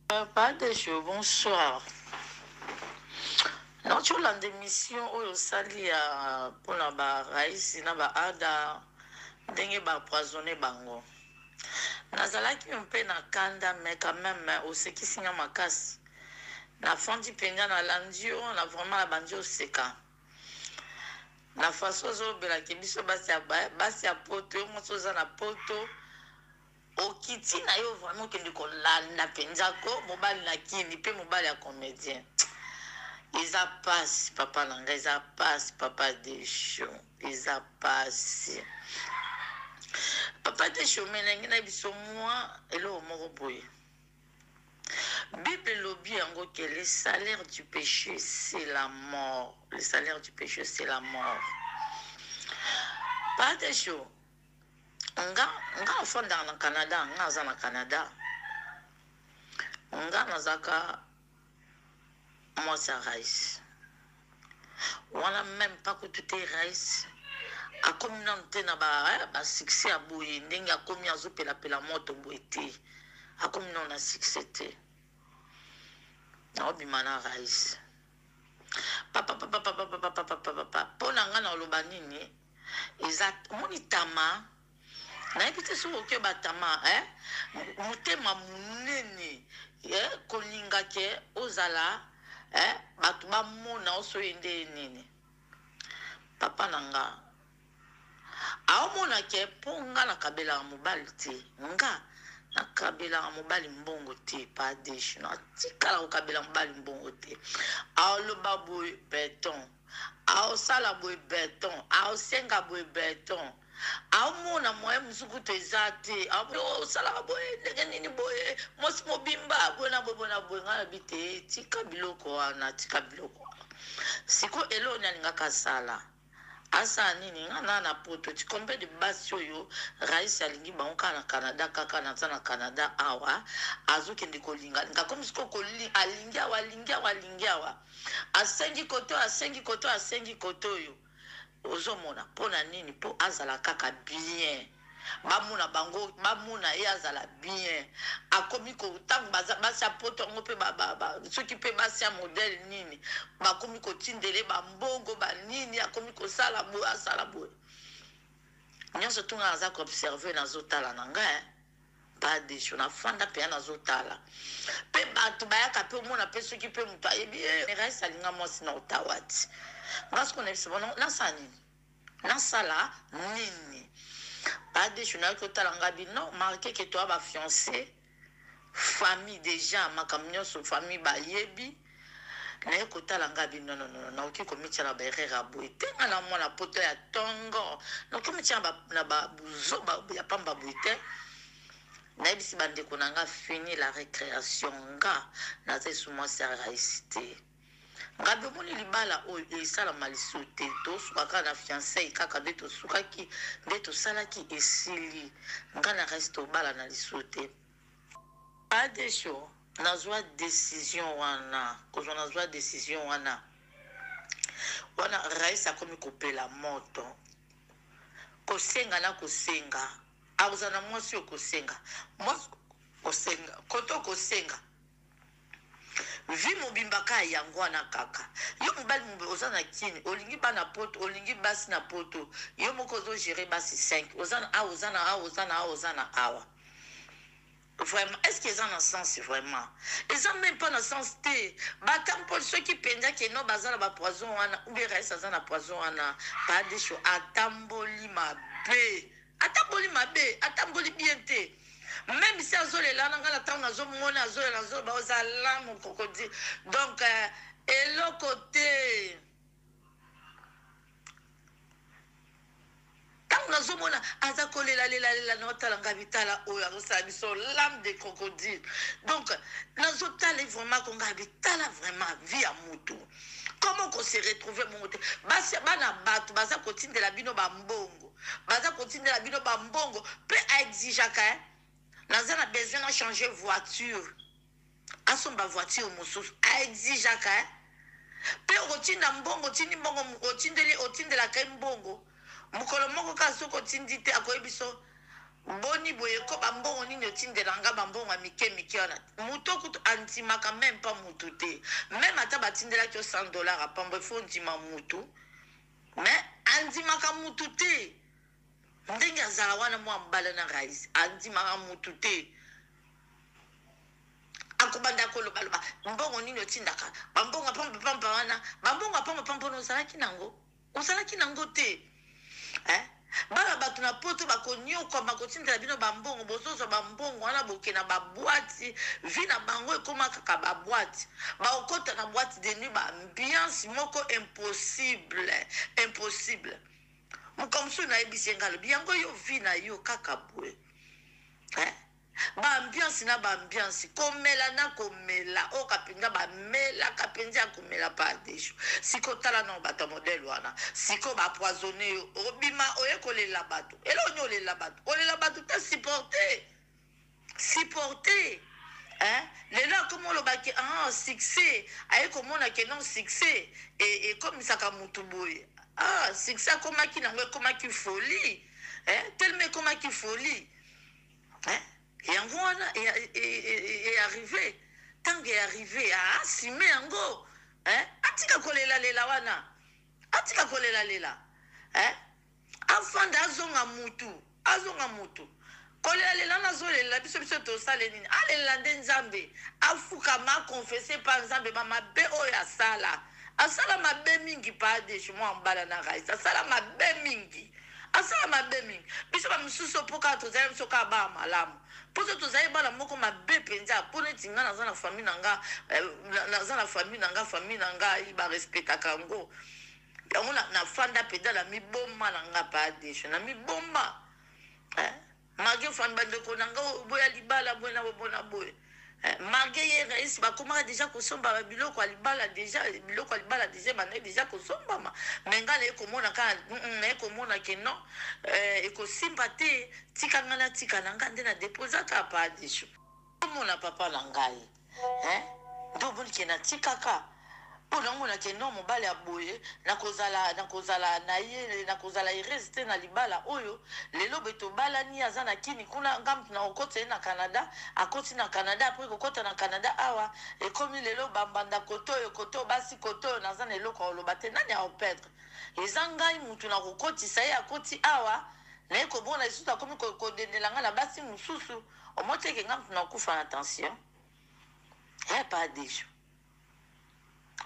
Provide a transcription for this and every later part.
Pas de jeu, bonsoir. Non, tu as l'émission où sali pour la raïs, na ba ada, dengue ba poisonné bango. Nazalaki un peu na kanda, mais quand même, au seki singa makas. Na fondi penya na landio, na vraiment la bandio seka. Na façon zo bela kebiso basi ya poto, yo mosoza na poto. Okiti na yo vraiment que ndiko na penzako, mobali na kini, pe mobali ya comédien. Ils passent, papa Langa, ils passent, papa Deschaux, ils passent. Papa Deschaux, mais n'a pas moi, et là, on boy. Bible lobby en que le salaire du péché, c'est la mort. Le salaire du péché, c'est la mort. Papa Deschaux, on a enfant dans le Canada, on a dans le Canada. On a dans moi, c'est Rice. On n'a même pas que tout est Rice. A comme non na ba succès a boye ndenge a comme yazo pela moto boete a comme non na succès te na obimana Rice papa pona nga na loba nini exact moni tama na ebite so ke batama motema munene kolinga ke ozala batu ba mona oso ende nini papa nanga aomona ke ponga na kabela mobali te nga na kabela mobali mbongo te pa desh na tikala ko kabela mobali mbongo te aoloba boy beton aosala boy beton aosenga boy beton aomona moye musuku te zate aosala boy ndenge nini boy mosi mobimba boy na boy nga bite tika biloko wana tika biloko siko elo nyalinga kasala asa nini ngana na poto ti combien de basi oyo raisi alingi bango na Canada kaka na na Canada awa azokende kolinga nga comme siko kolinga alingi awa asengi koto oyo ozomona pona nini po azala kaka bien bamuna bango bamuna ye azala bien akomi ko tango basi ya poto ngo pe soki pe basi ya modèle nini bakomi ko tindele bambongo banini akomi ko sala bo asala bo nyonso tunga aza ko observer na zotala nanga pas de choses na fanda pe na zotala pe batu bayaka pe mona pe soki pe mutu ayebi reste alinga mwasi na utawati ngas ko nebisa bono na sani na sala nini pas de choses na ko talanga bino marqué que toi ba fiancé famille déjà makamnyo so famille ba yebi na ko talanga bino non na oki ko mitala ba erreur boy tenga na mona poto ya tongo na ko mitala na ba buzo ba ya pamba buite na bisi bande ko nanga fini la récréation nga na te suma sa récité ngabe moni libala o esala malisute to suka na fiancé kaka beto suka ki beto salaki esili nga na resto bala na lisute pas de show nazwa décision wana ko nazwa décision wana raisa komi kopela moto kosenga na kosenga auzana mwasi okosenga mwasi kosenga koto kosenga vi mobimba ka yango wana kaka yo mobali ozana kini olingi bana poto olingi basi na poto yo moko zo gérer basi 5 ozana awa vraiment est-ce qu'ils ont un sens vraiment ils ont même pas un sens te batam pour ceux qui pendent que no bazana ba poison wana ou bien reste dans poison wana pas des choses atamboli mabe atamboli bien te même si azole là na temps na zo mona azole na zo ba ozala mon crocodile donc et l'autre côté nazomona aza kolela lela na otalanga bitala oyo azosala biso lame de crocodile donc nazotala vraiment konga bitala vraiment vie ya mutu comment qu'on se retrouve mon côté basi bana batu baza kotindela bino bambongo pe a exijaka naza na besoin na changer voiture asomba voiture mosusu a exijaka pe otinda mbongo tindi mbongo otindela kai mbongo mukolo moko ka soko tindi te akoyebiso boni boye ko bambongo nini otindelanga bambongo ya mike wana moto kutu andimaka même pas mutu te même ata batindelaki yo $100 apambo ifo ndima mutu mais andimaka mutu te ndenge azala wana mwa mbala na raisi andimaka mutu te akobanda kolobaloba mbongo nini otindaka bambongo apambapamba wana bambongo apambapamba wana ozalaki nango te bana bato na poto bakonyokama kotindela bino bambongo bozozwa bambongo wana boke na babwati vi na bango ekoma kaka babwati baokota na boîte de nuit baambiance moko impossible mokamosu nayebisi nga lobi yango yo vi na yo kaka boye baambiance na baambiance komela na komela o kapenza bamelaka mpenza ya komela pa desho sikotala na bato ya modele wana siko bapoisonne yo obima oye kolela bato eloni olela bato te supporte lelo akomi olobaki succès aye komona ke non succès ekomisaka motu boye succès akomaki nango ekomaki folie tellement ekomaki folie yango wana arrivé tango arrivé asime yango atika kolela wana afanda azonga mutu kolela nazolela biso tosale nini alela nde nzambe afukama akonfese pa nzambe bamabe oyo asala mabe mingi pa deshe mwa mbala na raisi asala mabe mingi biso bamisusu mpoka tozali biso kaka baa malamu mposo tozali bana moko mabe mpenza mpo neti nga naza na famille na ngai barespectaka yango yango nafanda mpenza na miboma na nga pa deshe na miboma malgré fami bandeko na nga boya libala boye na bobona boye malgré ye raisi bakomaka deja kosomba biloko ya libala deja banaye deja kosombama me nga naye komona komona ke non ekosimba te tika nga na tika na nga nde na deposaka pa desho omona papa na ngai nde omoni ke na tikaka mpo namona ke non mobali ya boye nakozala na ye nakozala erese te na libala oyo lelo be tobalani aza na kini kuna ngamtu na okota ye na canada akoti na canada apres kokota na canada awa ekomi lelo bambanda koto oyo basi koto oyo naza na eloko oloba te nani aopedre eza ngai mutu na kokotisa ye akoti awa naye komona lisusu akomi kodendelanga na basi mosusu omoteke ngamtu na okufa na tension pas dejo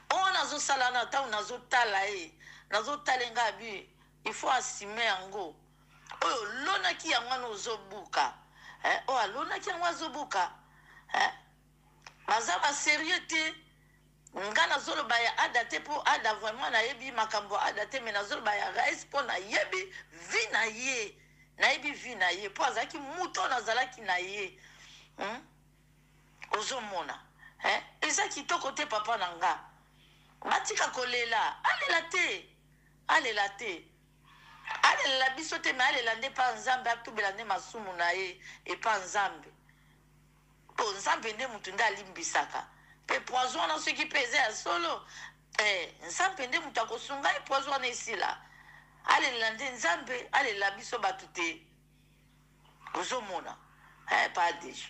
oyo nazosala na ntango nazotala nga bi ifo asime yango oyo lonaki yango wana ozobuka oyo alonaki yango azobuka baza baserie te nga nazoloba ya ada te mpo ada vraiment nayebi makambo ada te me nazoloba ya raisi mpo nayebi vi na ye mpo azalaki mutu oyo nazalaki na ye ozomona eza kitoko te papa na nga matika kolela alela te alela biso te me alela nde pa nzambe atubela nde masumu na ye epa nzambe mpo nzambe nde mutu nde alimbisaka mpe poison wana soki mpe eza ya solo nzambe nde mutu akosunga ye poison wana esila alela nde nzambe alela biso bato te ozomona pa deja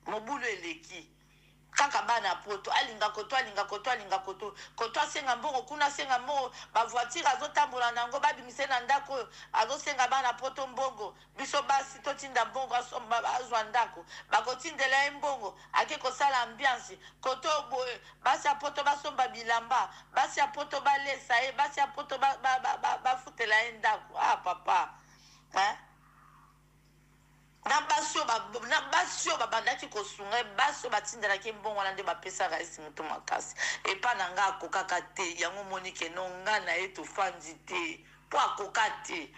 mobulu eleki kaka bana poto alinga koto asenga mbongo kuna asenga mbongo bavoitire azotambola nango babimise na ndako oyo azosenga bana poto mbongo biso basi totinda mbongo azwa ndako bakotindela ye mbongo ake kosala ambiance koto boye basi ya poto basomba bilamba basi ya poto balesa ye basi ya poto bafutela ye ndako papa na basi oyo babandaki kosunga basi oyo batindelaki mbongo wana nde bapesaka esi moto makasi epa na nga akokaka te yango monike no nga na ye tofandi te mpo akoka te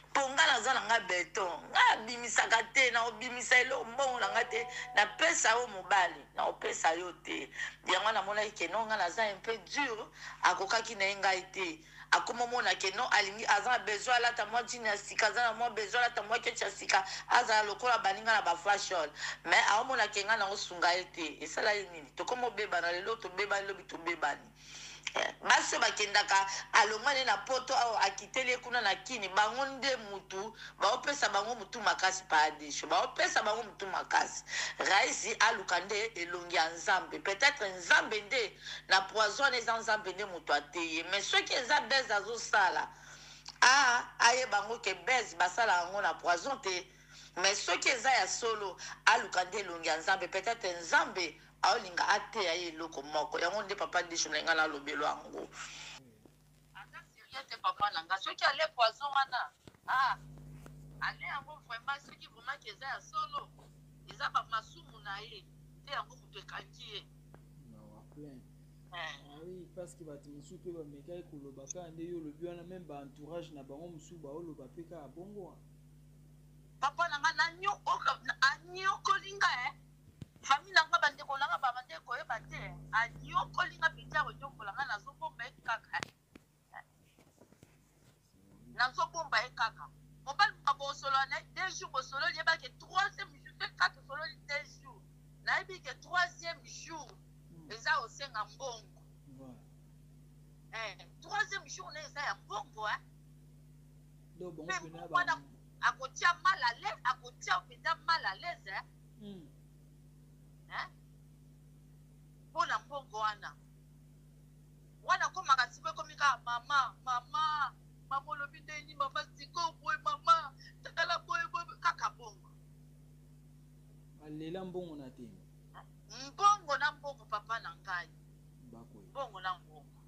mpo nga naza na nga beton nga abimisaka te na obimisa elo mbongo na nga te napesa yo mobali na opesa yo te yango namonaki ke no nga naza un peu dur akokaki na ye ngai te akomomona ke no alingi aza na besoin alata mwa jini ya sika aza na mwa besoin alata mwa keti ya sika azala lokola baninga na bafashol me aomona ke nga na osunga ye te esala ye nini tokoma obebana lelo tobebani lobi tobebani basi bakendaka alongwane na poto awo akiteli kuna na kini bango nde mutu baopesa bango mutu makasi pa adisho baopesa bango mutu makasi raisi aluka nde elongi ya nzambe peut-être nzambe nde na poison eza nzambe nde mutu ateye mais soki eza bese azosala aye bango ke bese basala yango na poison te mais soki eza ya solo aluka nde elongi ya nzambe peut-être nzambe aolinga ateya ye eloko moko yango nde papa disho na nga nalobelo yango ata serie te papa na nga soki ale poison wana ale yango vraiment soki vraiment ke eza ya solo eza bamasumu na ye te yango moto ekangi ye oui parce que bato mosusu mpe bamekaki koloba kaka nde yo olobi wana meme baentourage na bango mosusu baoloba mpe kaka bongo papa na nga anyokolinga famille nanga bandeko nanga babandeko koyeba te anyokolinga mpenza konyokola nga nazobomba ye kaka nazobomba ye kaka mobali bosolola na 2 jours bosololi yebake 3e jour te 4 osololi 2 jours nayebi ke 3e jour eza osenga mbongo 3e jour na eza ya mbongo wana akotia mal à l'aise akotia mpenza mal à l'aise mpona mbongo wana komaka siko ekomika mama olobi ndeni mama siko boye mama tala boye kaka bongo alela mbongo na te mbongo na mbongo papa na ngai mbongo na mbongo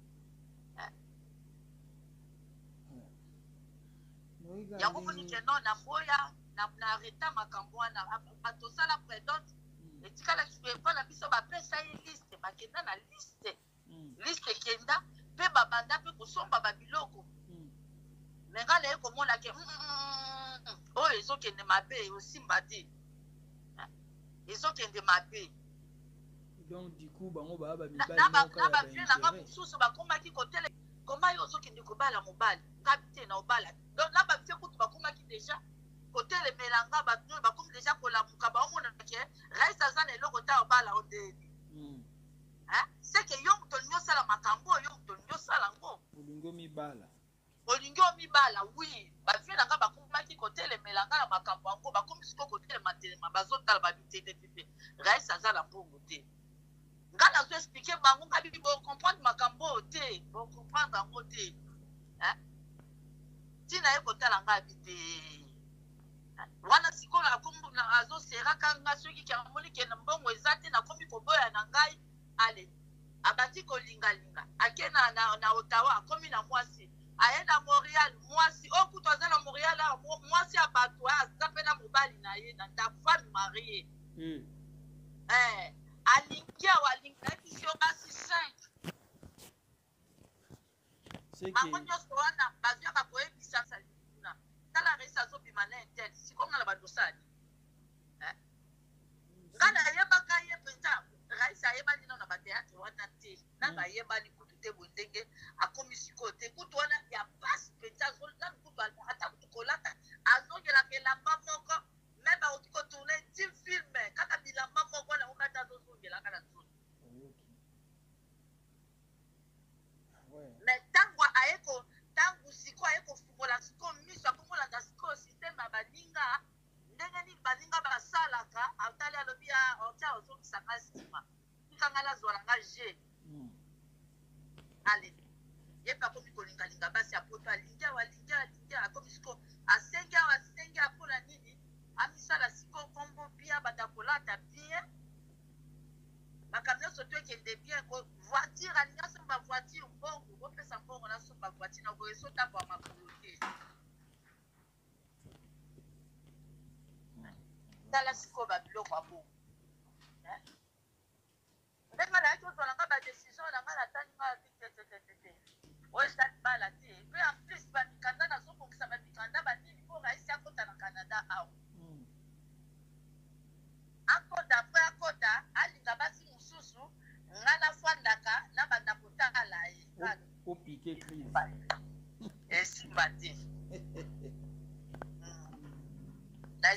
yango moni keno na boya na reta makambo wana atosala prédante etikala epa na biso bapesa ye liste bakenda na liste ekenda mpe babanda mpe kosomba babiloko me nga na ye komona ke oyo ezokende mabe osimba te ezokende mabe donc du coup bango baa na bavie nanga mosusu bakomaki kotele koma yo ozokende kobala mobali ngabi te na obala donc na bavie kutu bakomaki deja kotelemela nga bato oyo bakomi deja kolamuka baomonaka ke raisi aza na eloko ta obala ondeni seke yo moto olingi osala makambo oyo moto olingi osala ngo olingi omibala wi bavie na nga bakomaki kotelemela nga na makambo yango bakomi siko kotelema bazotala babitetetete raisi aza na mbongo te nga nazo explike bango ngabi bocomprendre makambo oyo te bocomprendre yango te ntina ye kotala nga abi te wana sikoyo azoseraka nga soki kamoni ke na mbongo eza te nakomi koboya na ngai ale abandi kolingalinga ake na Ottawa akomi na mwasi aye na Montréal mwasi oyo kutu aza na Montréal awa mwasi ya bato aza mpe na mobali na ye na femme marie alingi awa alingaki yo basi 5 bango nyonso wana bazwaka koyebisa salikuna tala resi azobima na intel sikonga na badosani nga nayebaka ye mpenza raisi ayebani nano na bateatre wana te nanga ayebani kutu te bondenge akomi sikoyo te kutu wana ya pasi mpenza nanu kutu ata kutu kolata azongelaka elamba moko me bakoki kotourne 10 filme kaka bilamba moko wana okata azozongelaka na nzoto me ntango ntango sikoyo aye kofungola sikoyo miso akomolanda sikoyo systeme ya baninga ndenge nini baninga basalaka atali alobi otia ozongisanga nsima tikanga nazwalanga je ale ye mpe akomi kolingalinga basi ya poto alingi akomi sikoyo asengi awa mpona nini amisala sikoyo kombo bien banda kolata bien makambo nyonso to ekende bien voiture alingi asomba voiture mbongo opesa mbongo nasomba voiture na boye sotamboa makolo te tala sikoyo babiloko ya bongo ndenge nayaki ozwalanga badesizio nanga nataninga te oyo esali bala te mpe en plus bamikanda nazobongisa bamikanda banini mpo raisi akota na canada awa akota mpo akota alinga basi mosusu nga nafandaka na banda kotala ye esimba te na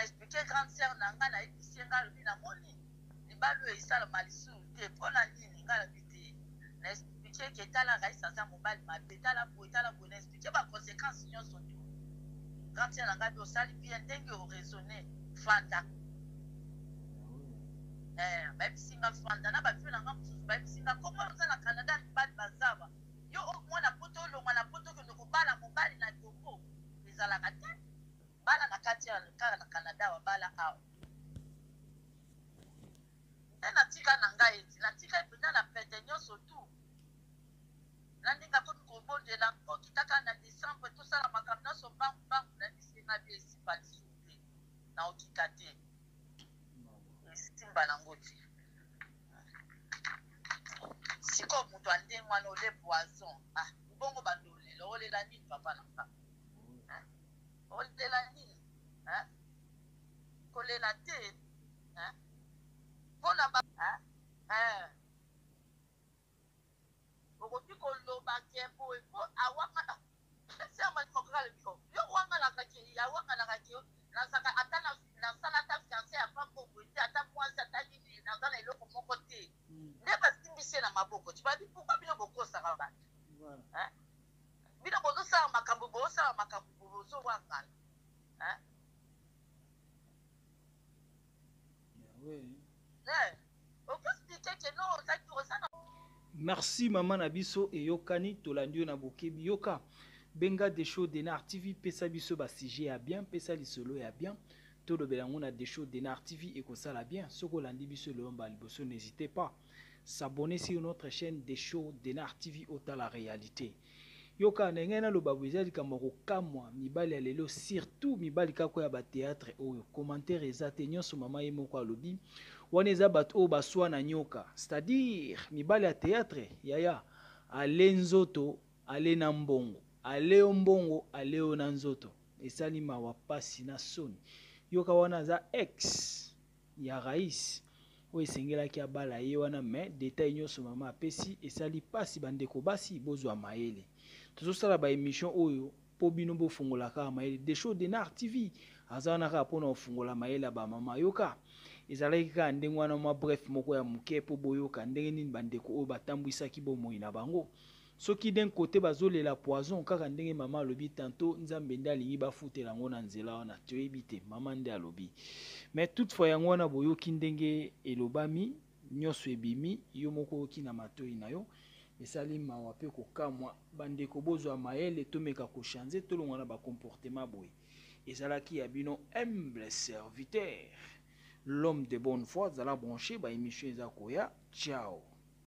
explike grande sœur na nga nayebisie nga alobi namoni libala oyo esalama lisusu te mpona nini nga lobi te expliquer que tala raïs aza mobali mabe tala boye na expliquer ba conséquences nyonso tu quand il y a ngabi osali bien ndenge o raisonner fanda babisinga fanda na bafio na nga mosusu babisinga komo oza na Canada mibali bazaba yo mwana poto olongwa na poto okende kobala mobali na Togo ezalaka te bala na kati ya kaka na Canada wabala awa nde natika na ngai eti natika ependa na pete nyonso tu nandinga komi kobondela okitaka na décembre tosala makambo nyonso mbangu na bisenga bi esimba lisusu te na okita te esimba nango te sikoyo moto andenge wana ole poison bongo bando olela olela nini papa na nga olela nini kolela te mpona okoki koloba ke boye po awanga esiamalimokaka lebiko yo wanganakaki awanganakaki nasaka ata nasala ata fiance ya pambongo te ata mwasi ata nini naza na eloko moko te nde basimbisi na maboko ti babi pourkui bino bokosaka bato bino bozosala makambo bozowangana Merci maman Nabiso et Yokani Tolandio Nabokebi Yoka Benga des shows d'Enar TV pesa biso ba sujet ya bien pesa lisolo ya bien to do belangona des shows d'Enar TV et ko sala bien soko landi biso le omba liboso n'hésitez pas s'abonner sur notre chaîne des shows d'Enar TV ota la réalité Yoka nengena lo babweza likamoko kamwa mibali alelo surtout mibali kako ya ba théâtre oyo commentaire ezate nyonso mama yemoko alobi waneza bato o baswa na nyoka c'est-à-dire mibali ya théâtre yaya alenzoto ale na mbongo ale mbongo ale na nzoto esali mawa pasi na soni yoka wana za ex ya rais o esengelaki abala ye wana mais détail nyonso mama apesi esali pasi bandeko basi bozwa mayele tozosala ba émission oyo po bino bofungolaka mayele des shows d'Enar TV azana ka pona ofungola mayele ba mama yoka ezalaki ka ndenge wana mwa bref moko ya muke po boyoka ndenge nini bandeko oyo batambwisaki bomoi na bango soki d'un côté bazolela poison kaka ndenge mama alobi tantôt nzambe nde alingi bafutela yango na nzela wana toyebi te mama nde alobi mais toutefois yango wana boyoki ndenge elobami nyonso ebimi yo moko oyoki na matoi na yo esali mawa mpe kokamwa bandeko bozwa mayele tomeka kochange tolongwa na bacomportement boye ezalaki ya bino humble serviteur l'homme de bonne foi zala branché ba émission eza koya ciao.